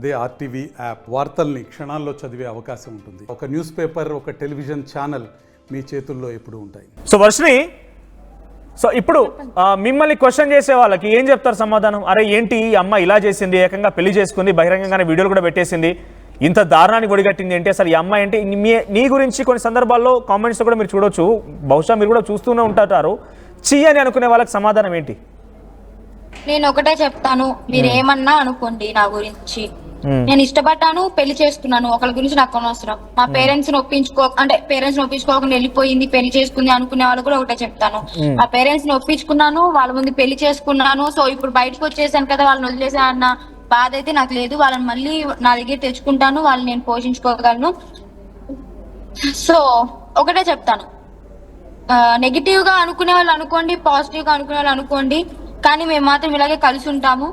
అదే RTV app వార్తల్ని క్షణాల్లో చదివే అవకాశం ఉంటుంది. ఒక న్యూస్ పేపర్, ఒక టెలివిజన్ ఛానల్ మీ చేతుల్లో ఎప్పుడు ఉంటాయి. సో వర్షిని, ఇప్పుడు మిమ్మల్ని క్వశ్చన్ చేసే వాళ్ళకి ఏం చెప్తారు సమాధానం? అరే ఏంటి ఈ అమ్మ ఇలా చేసింది, ఏకంగా పెళ్లి చేసుకుంది, బహిరంగంగానే వీడియోలు కూడా పెట్టేసింది, ఇంత దారుణాన్ని ఒడిగట్టింది ఏంటి, అసలు ఈ అమ్మాయి ఏంటి? నీ గురించి కొన్ని సందర్భాల్లో కామెంట్స్ కూడా మీరు చూడొచ్చు, బహుశా మీరు కూడా చూస్తూనే ఉంటారు. చీ అని అనుకునే వాళ్ళకి సమాధానం ఏంటి? నేను ఒకటే చెప్తాను, మీరు ఏమన్నా అనుకోండి, నా గురించి నేను ఇష్టపడ్డాను, పెళ్లి చేసుకున్నాను, ఒకరి గురించి నాకు అనవసరం. మా పేరెంట్స్ ని ఒప్పించుకోకుండా వెళ్ళిపోయింది, పెళ్లి చేసుకుంది అనుకునే వాళ్ళు కూడా ఒకటే చెప్తాను. మా పేరెంట్స్ ని ఒప్పించుకున్నాను, వాళ్ళ ముందు పెళ్లి చేసుకున్నాను. సో ఇప్పుడు బయటకు వచ్చేసాను కదా, వాళ్ళని వదిలేసా అన్న బాధ అయితే నాకు లేదు. వాళ్ళని మళ్ళీ నా దగ్గర తెచ్చుకుంటాను, వాళ్ళని నేను పోషించుకోగలను. సో ఒకటే చెప్తాను, నెగిటివ్ గా అనుకునే వాళ్ళు అనుకోండి, పాజిటివ్ గా అనుకునే వాళ్ళు అనుకోండి, కానీ మేము మాత్రం ఇలాగే కలిసి ఉంటాము.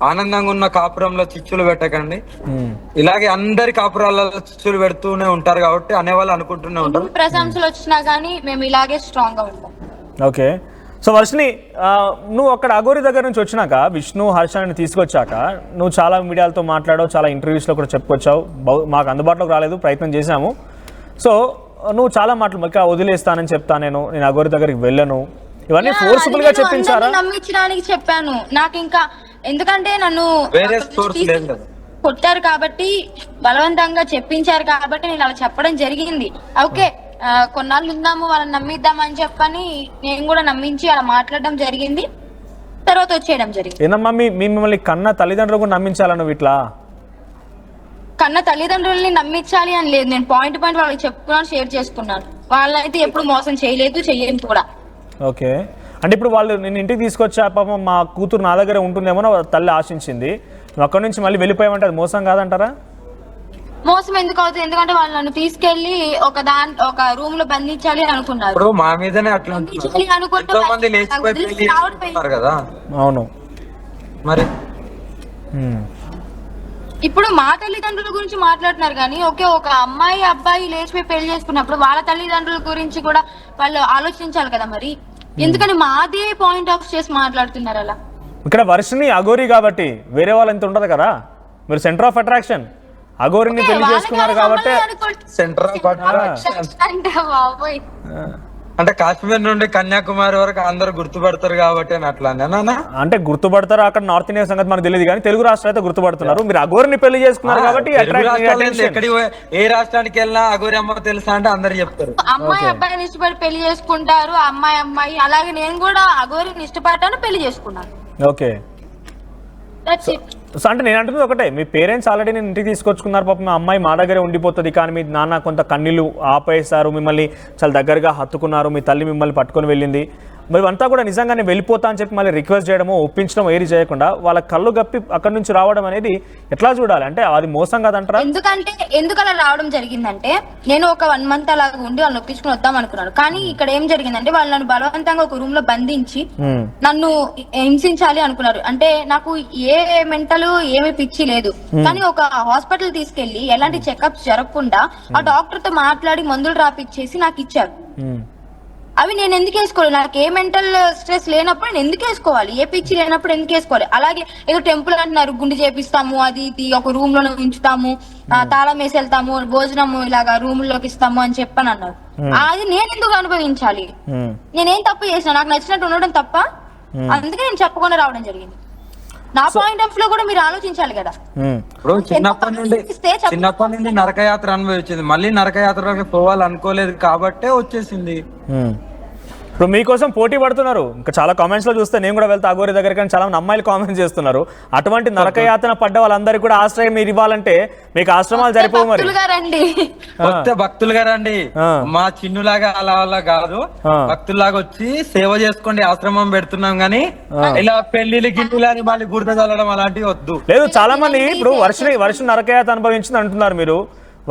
ఆనందంగా ఉన్న కాపురంలో చిచ్చులు పెట్టకండి. ఇలాగే అందరి కాపురాలలో చిచ్చులు పెడుతూనే ఉంటారు కాబట్టి అనేవాళ్ళు అనుకుంటూనే ఉంటారు. ప్రశంసలు వచ్చినా గానీ మేము ఇలాగే స్ట్రాంగ్ గా ఉంటాం. ఓకే. సో వర్షిని, నువ్వు అక్కడ అఘోరి దగ్గర నుంచి వచ్చినాక, విష్ణు హర్షని తీసుకొచ్చాక నువ్వు చాలా మీడియాలతో మాట్లాడావు, చాలా ఇంటర్వ్యూస్లో కూడా చెప్పుకొచ్చావు, మాకు అందుబాటులోకి రాలేదు, ప్రయత్నం చేశాము. సో నువ్వు చాలా మాటలు ఇంకా వదిలేస్తానని చెప్తా, నేను అఘోరి దగ్గరికి వెళ్ళను, ఇవన్నీ ఫోర్స్ఫుల్ గా చెప్పించారా? నమ్మించడానికి చెప్పాను. నాకు ఇంకా ఎందుకంటే నన్ను కొట్టారు కాబట్టి, బలవంతంగా చెప్పించారు కాబట్టి నేను అలా చెప్పడం జరిగింది. ఓకే, కొన్నాళ్ళు ఉందాము, వాళ్ళని నమ్మిద్దామని చెప్పని నేను కూడా నమ్మించి అలా మాట్లాడడం జరిగింది. తర్వాత వచ్చేయడం జరిగింది. ఏనమ్మా మిమ్మల్ని కన్న తల్లిదండ్రులు కూడా నమ్మించాలా నువ్వు ఇట్లా? కన్న తల్లిదండ్రుల్ని నమ్మించాలి అని లేదు, నేను పాయింట్ వాళ్ళకి చెప్పుకున్నాను, షేర్ చేసుకున్నాను. వాళ్ళైతే ఎప్పుడు మోసం చేయలేదు, చెయ్యను కూడా. ఓకే. అంటే ఇప్పుడు వాళ్ళు నేను ఇంటికి తీసుకొచ్చా, పాపం మా కూతురు నా దగ్గర ఉంటుందేమో తల్లి ఆశించింది, నువ్వు అక్కడి నుంచి మళ్ళీ వెళ్ళిపోయామంటే అది మోసం కాదంటారా? మోసం ఎందుకు అవుతుంది? ఎందుకంటే వాళ్ళు నన్ను తీసుకెళ్లి ఒక రూమ్ లో బంధించాలి అని అనుకున్నారు. మా మీదనే అట్లా కదా. అవును. మరి ఇప్పుడు మా తల్లిదండ్రుల గురించి మాట్లాడుతున్నారు కానీ, ఓకే, ఒక అమ్మాయి అబ్బాయి లేచిపోయి పెళ్లి చేసుకున్నప్పుడు వాళ్ళ తల్లిదండ్రుల గురించి కూడా వాళ్ళు ఆలోచించాలి కదా. మరి ఎందుకని మాదే పాయింట్ ఆఫ్ చేసి మాట్లాడుతున్నారు అలా? ఇక్కడ వర్షిని అఘోరి కాబట్టి వేరే వాళ్ళు ఎంత ఉండదు కదా, మీరు సెంటర్ ఆఫ్ అట్రాక్షన్, అఘోరిని పెళ్లి చేసుకున్నారు కాబట్టి సెంటర్ ఆఫ్ అంటే కాశ్మీర్ నుండి కన్యాకుమారి వరకు అందరు గుర్తుపడతారు కాబట్టి అట్లా. అంటే గుర్తుపడతారు, అక్కడ నార్త్ ఇండియా సంగతి మనకు తెలియదు కానీ తెలుగు రాష్ట్రాలు అయితే గుర్తుపడుతున్నారు. మీరు అఘోరిని పెళ్లి చేసుకున్నారు కాబట్టి ఏ రాష్ట్రానికి వెళ్ళినా అఘోరి అమ్మ తెలుసా అంటే అందరు చెప్తారు. అమ్మాయి అబ్బాయిని ఇష్టపడి పెళ్లి చేసుకుంటారు, అమ్మాయి. అలాగే నేను కూడా అఘోరిని ఇష్టపడ్డాను, పెళ్లి చేసుకున్నాను. ఓకే. సో అంటే నేను అంటున్నది ఒకటే, మీ పేరెంట్స్ ఆల్రెడీ నేను ఇంటికి తీసుకొచ్చుకున్నారు, పాపం మా అమ్మాయి మా దగ్గరే ఉండిపోతుంది, కానీ మీ నాన్న కొంత కన్నీళ్ళు ఆపేశారు, మిమ్మల్ని చాలా దగ్గరగా హత్తుకున్నారు, మీ తల్లి మిమ్మల్ని పట్టుకొని వెళ్ళింది, మరి అంతా కూడా నిజంగానే వెళ్ళిపోతా అని చెప్పి మళ్ళీ రిక్వెస్ట్ చేయడమో ఒప్పించడం ఏది చేయకుండా వాళ్ళ కళ్ళు గప్పి అక్కడి నుంచి రావడం అనేది ఎట్లా చూడాలి? అంటే అది మోసం కాదంటారా? ఎందుకలా రావడం జరిగిందంటే, నేను ఒక 1 month అలాగా ఉండి వాళ్ళని ఒప్పించుకుని వద్దాం అనుకున్నాను. కానీ ఇక్కడ ఏం జరిగిందంటే, వాళ్ళు నన్ను బలవంతంగా ఒక రూమ్ లో బంధించి నన్ను హింసించాలి అనుకున్నారు. అంటే నాకు ఏ మెంటల్ ఏమి పిచ్చి లేదు, కానీ ఒక హాస్పిటల్ తీసుకెళ్లి ఎలాంటి చెకప్స్ జరగకుండా ఆ డాక్టర్ తో మాట్లాడి మందులు రాపిచ్చేసి నాకు ఇచ్చారు. అవి నేను ఎందుకు వేసుకోవాలి? నాకు ఏ మెంటల్ స్ట్రెస్ లేనప్పుడు నేను ఎందుకు వేసుకోవాలి? ఏ పిచ్చి లేనప్పుడు ఎందుకు వేసుకోవాలి? అలాగే ఏదో టెంపుల్ అంటున్నారు, గుండు చేపిస్తాము, అది ఇది ఒక రూమ్ లో ఉంచుతాము, తాళం వేసి వెళ్తాము, భోజనము ఇలాగా రూమ్ లోకి ఇస్తాము అని చెప్పని అన్నారు. అది నేను ఎందుకు అనుభవించాలి? నేనేం తప్పు చేసిన? నాకు నచ్చినట్టు ఉండడం తప్ప? అందుకే నేను చెప్పకుండా రావడం జరిగింది. నా పాయింట్ ఆఫ్ లో కూడా మీరు ఆలోచించాలి కదా. ఇప్పుడు చిన్నప్పటి నుండి నరకయాత్ర అనుభవించింది, మళ్ళీ నరకయాత్రలోకి పోవాలనుకోలేదు కాబట్టే వచ్చేసింది. ఇప్పుడు మీకోసం పోటీ పడుతున్నారు, ఇంకా చాలా కామెంట్స్ లో చూస్తే నేను కూడా వెళ్తా అఘోరి దగ్గర, కానీ చాలా మంది అమ్మాయిలు కామెంట్స్ చేస్తున్నారు. అటువంటి నరకయాతన పడ్డ వాళ్ళందరికీ కూడా ఆశ్రయం మీరు ఇవ్వాలంటే మీకు ఆశ్రమాలు సరిపోవు. మరి భక్తులుగా రండి, మా చిన్నులాగా అలా కాదు, భక్తుల్లాగా వచ్చి సేవ చేసుకోండి. ఆశ్రమం పెడుతున్నాం గానీ ఇలా పెళ్లిళ్ళు గిన్నెలు అని మళ్ళీ గుర్తు చల్లడం అలాంటివి వద్దు. లేదు, చాలా మంది ఇప్పుడు వర్షం నరకయాత అనుభవించింది అంటున్నారు మీరు.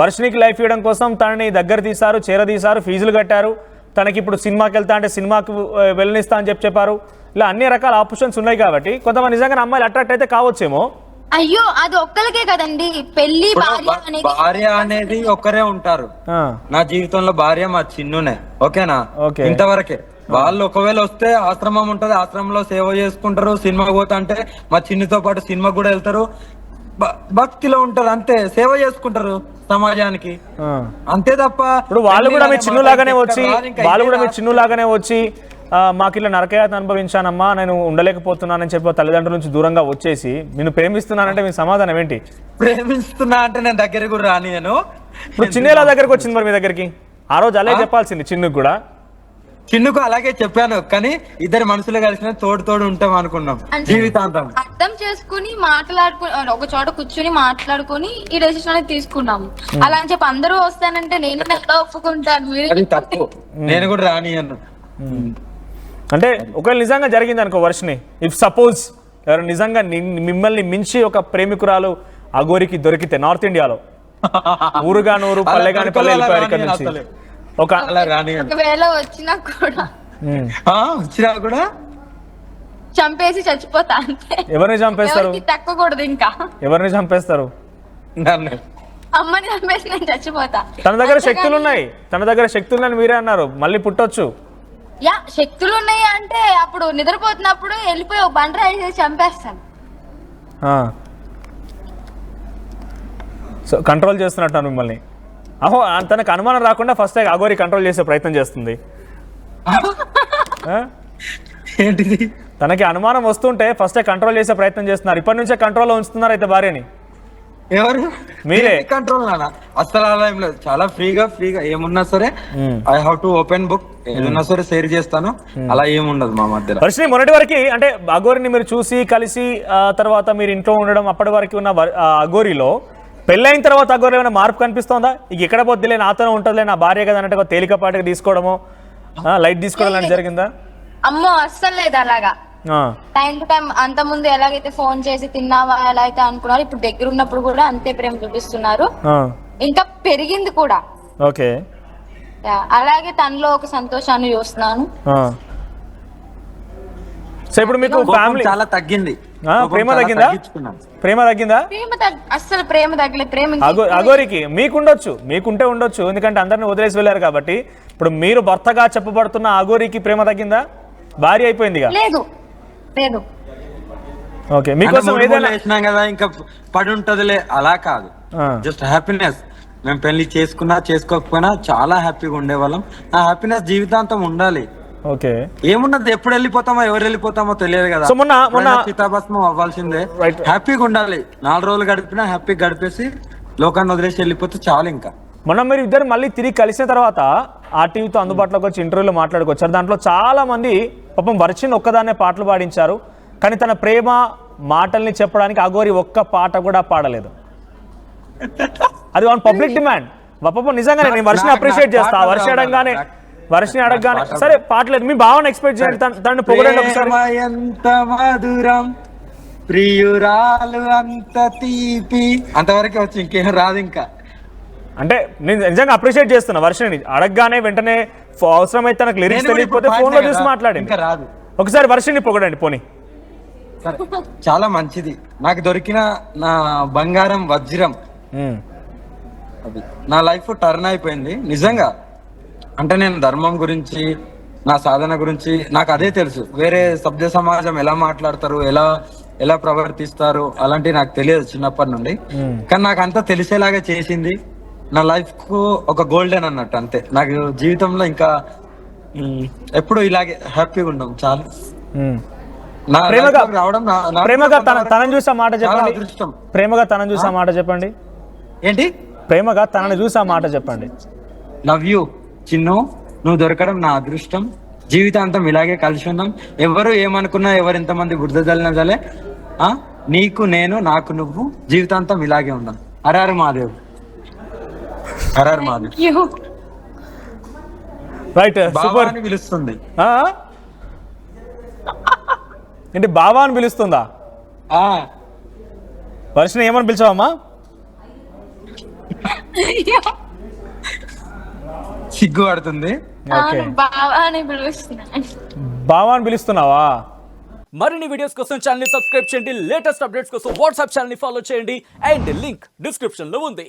వర్షినికి లైఫ్ ఇవ్వడం కోసం తనని దగ్గర తీశారు, చేరదీశారు, ఫీజులు కట్టారు, తనకి ఇప్పుడు సినిమాకి వెళ్తా అంటే సినిమాకి వెళ్ళనిస్తా అని చెప్పారు. ఇలా అన్ని రకాల ఆప్షన్స్ ఉన్నాయి కాబట్టి కొంతమంది నిజంగా అమ్మాయిలు అట్రాక్ట్ అయితే కావచ్చేమో. అయ్యో, అది ఒక్కరికే కదండి పెళ్లి. భార్య అనేది ఒక్కరే ఉంటారు. నా జీవితంలో భార్య మా చిన్నునే, ఓకేనా? ఇంతవరకే. వాళ్ళు ఒకవేళ వస్తే ఆశ్రమం ఉంటది, ఆశ్రమంలో సేవ చేసుకుంటారు. సినిమా పోతా అంటే మా చిన్నితో పాటు సినిమా కూడా వెళ్తారు. భక్తిలో ఉంటారు, అంతే. సేవ చేసుకుంటారు సమాజానికి, అంతే తప్ప ఇప్పుడు వాళ్ళు కూడా మీ చిన్నులాగానే వచ్చి మాకు ఇలా నరకయాతన అనుభవించానమ్మా, నేను ఉండలేకపోతున్నానని చెప్పి తల్లిదండ్రుల నుంచి దూరంగా వచ్చేసి నేను ప్రేమిస్తున్నానంటే మీ సమాధానం ఏంటి? ప్రేమిస్తున్నా అంటే నేను దగ్గర కూడా రానియను. ఇప్పుడు చిన్న ఎలా దగ్గరకు వచ్చింది మరి మీ దగ్గరికి? ఆ రోజు అలాగే చెప్పాల్సింది చిన్నుకు కూడా. చిన్నుకు అలాగే చెప్పాను, కానీ ఇద్దరు మనుషులు కలిసిన తోడు ఉంటాం అనుకున్నాం జీవితాంతం. అర్థం చేసుకుని ఒక చోట కూర్చుని మాట్లాడుకుని ఈ డెసిషన్ అనేది తీసుకున్నాము. అలా అని చెప్పి అందరూ వస్తానంటే నేను ఎలా ఒప్పుకుంటాను? అది తప్పు, నేను కూడా రానియను. అంటే ఒకవేళ నిజంగా జరిగింది అనుకో వర్షిని, ఇఫ్ సపోజ్ ఎవరు నిజంగా మిమ్మల్ని మించి ఒక ప్రేమికురాలు అఘోరికి దొరికితే నార్త్ ఇండియాలో ఊరుగా నూరు పల్లె కాని పల్లె వెళ్ళిపోయారు ఇక్కడ నుంచి, ఒకవేళ వచ్చినా కూడా చంపేసి చచ్చిపోతా అంతే. ఎవరిని చంపేస్తారు? తక్కకూడదు. ఇంకా ఎవరిని చంపేస్తారు? అమ్మని చంపేసి నేను చచ్చిపోతా. తన దగ్గర శక్తులు ఉన్నాయని మీరే అన్నారు, మళ్ళీ పుట్టొచ్చు. యా, శక్తులు ఉన్నాయి అంటే అప్పుడు నిద్రపోతున్నప్పుడు వెళ్ళిపోయి ఒక బండ రైడ్ చేసి చంపేస్తాను. సో కంట్రోల్ చేస్తున్నట్టు మిమ్మల్ని. అహో, తనకు అనుమానం రాకుండా ఫస్ట్ అఘోరి కంట్రోల్ చేసే ప్రయత్నం చేస్తుంది. ఏంటిది? తనకి అనుమానం వస్తుంటే ఫస్ట్ కంట్రోల్ చేసే ప్రయత్నం చేస్తున్నారు. ఇప్పటి నుంచే కంట్రోల్లో ఉంచుతున్నారు అయితే భార్యని. ఎవరు? మీరే. కంట్రోల్ అసలు అలా ఏం లేదు, చాలా ఫ్రీగా ఏమున్నా సరే I have to open book, ఏదన్నా సరే షేర్ చేస్తాను, అలా ఏముండదు మా మధ్యలో. వర్షిని, మొన్నటి వరకు అంటే అఘోరిని మీరు చూసి కలిసి తర్వాత మీరు ఇంట్లో ఉండడం, అప్పటి వరకు ఉన్న అఘోరిలో పెళ్ళైన తర్వాత అఘోరి ఏమైనా మార్పు కనిపిస్తోందా? ఇక ఎక్కడ పోద్దిలే, నాతోనే ఉంటుందిలే, నా భార్య కదా అన్నట్టుగా తేలికపాటిగా తీసుకోవడము, లైట్ తీసుకోవడం లాంటి జరిగిందా? అమ్మో, అస్సలు లేదు అలాగా. టైం టు టైం అంత ముందు ఎలాగైతే ఫోన్ చేసి తిన్నావా ఎలా అయితే అనుకున్నారు, ఇప్పుడు దగ్గర ఉన్నప్పుడు కూడా అంతే ప్రేమ చూపిస్తున్నారు, ఇంకా పెరిగింది కూడా. ఓకే, అలాగే తనలో ఒక సంతోషాన్ని చూస్తున్నాను. సో ఇప్పుడు మీకు ఫ్యామిలీ చాలా తగ్గింది, ప్రేమ తగ్గిందా? అస్సలు ప్రేమ తగ్గలేదు. ప్రేమ అఘోరికి మీకుంటే ఉండొచ్చు, ఎందుకంటే అందరిని వదిలేసి వెళ్ళారు కాబట్టి. ఇప్పుడు మీరు భర్తగా చెప్పబడుతున్న అఘోరికి ప్రేమ తగ్గిందా? భార్య అయిపోయింది లేదు. ఓకే, మీకోసం ఏదైనా వేసినాం కదా, ఇంకా పడి ఉంటదిలే, అలా కాదు. Just happiness. మేము పెళ్లి చేసుకున్నా చేసుకోకపోయినా చాలా హ్యాపీగా ఉండేవాళ్ళం. ఆ హ్యాపీనెస్ జీవితాంతం ఉండాలి. ఓకే, ఏమున్నది, ఎప్పుడు వెళ్ళిపోతామో ఎవరు వెళ్ళిపోతామో తెలియదు కదా. చితాభస్మం అవ్వాల్సిందే. హ్యాపీగా ఉండాలి. 4 రోజులు గడిపినా హ్యాపీగా గడిపేసి లోకాన్ని వదిలేసి వెళ్ళిపోతే చాలు. ఇంకా మొన్న మీరు ఇద్దరు మళ్ళీ తిరిగి కలిసిన తర్వాత ఆర్టీవీతో అందుబాటులోకి వచ్చి ఇంటర్వ్యూలో మాట్లాడుకొచ్చారు. దాంట్లో చాలా మంది పాపం వర్షిని ఒక్కదాన్నే పాటలు పాడించారు, కానీ తన ప్రేమ మాటల్ని చెప్పడానికి అఘోరి ఒక్క పాట కూడా పాడలేదు. అది ఆన్ పబ్లిక్ డిమాండ్. పాపం నిజంగానే నేను వర్షిని అప్రిషియేట్ చేస్తా. వర్షిని అడగగానే సరే పాటలేదు, మీ భావన ఎక్స్పెక్ట్ చేయండి, తనని పొగడండి ఒకసారి. ఎంత మధురం ప్రియురాలు అంత తీపి, అంతవరకు వచ్చి ఇంకేం రాదు. ఇంకా అంటే నేను నిజంగా అప్రిషియేట్ చేస్తున్నా వర్షిని. అడగగానే వెంటనే అవసరమైతే తనకు లిరిక్స్ తెలియకపోతే ఫోన్ లో చూసి మాట్లాడింది. ఒకసారి వర్షిని పొగడండి పోనీ. చాలా మంచిది, నాకు దొరికిన నా బంగారం వజ్రం. అది నా లైఫ్ టర్న్ అయిపోయింది నిజంగా. అంటే నేను ధర్మం గురించి, నా సాధన గురించి నాకు అదే తెలుసు. వేరే సభ్య సమాజం ఎలా మాట్లాడతారు, ఎలా ప్రవర్తిస్తారు అలాంటివి నాకు తెలియదు చిన్నప్పటి నుండి. కానీ నాకు అంతా తెలిసేలాగా చేసింది. నా లైఫ్ కు ఒక గోల్డెన్ అన్నట్టు, అంతే. నాకు జీవితంలో ఇంకా ఎప్పుడు ఇలాగే హ్యాపీగా ఉన్నాం చాలు. ప్రేమగా తనని చూసా మాట చెప్పండి. ప్రేమగా తనని చూసా మాట చెప్పండి. ఏంటి? ప్రేమగా తనని చూసా మాట చెప్పండి. లవ్ యూ చిన్ను, నువ్వు దొరకడం నా అదృష్టం. జీవితాంతం ఇలాగే కలిసి ఉన్నాం. ఎవరు ఏమనుకున్నా, ఎవరు ఎంతమంది బురద జల్లినా సరే, నీకు నేను, నాకు నువ్వు, జీవితాంతం ఇలాగే ఉన్నాం. హరహర మహాదేవ్. హరహర మహాదేవ్. రైట్, సూపర్ అని పిలుస్తుంది. ఏంటి బావా అని పిలుస్తుందా? వర్షిని ఏమని పిలిచావమ్మా? సిగ్గు పడుతుంది. బావా అని పిలుస్తున్నావా? మరిన్ని వీడియోస్ కోసం ఛానల్ ని సబ్స్క్రైబ్ చేయండి. లేటెస్ట్ అప్డేట్స్ కోసం వాట్సాప్ ఛానల్ ని ఫాలో చేయండి. అండ్ లింక్ డిస్క్రిప్షన్ లో ఉంది.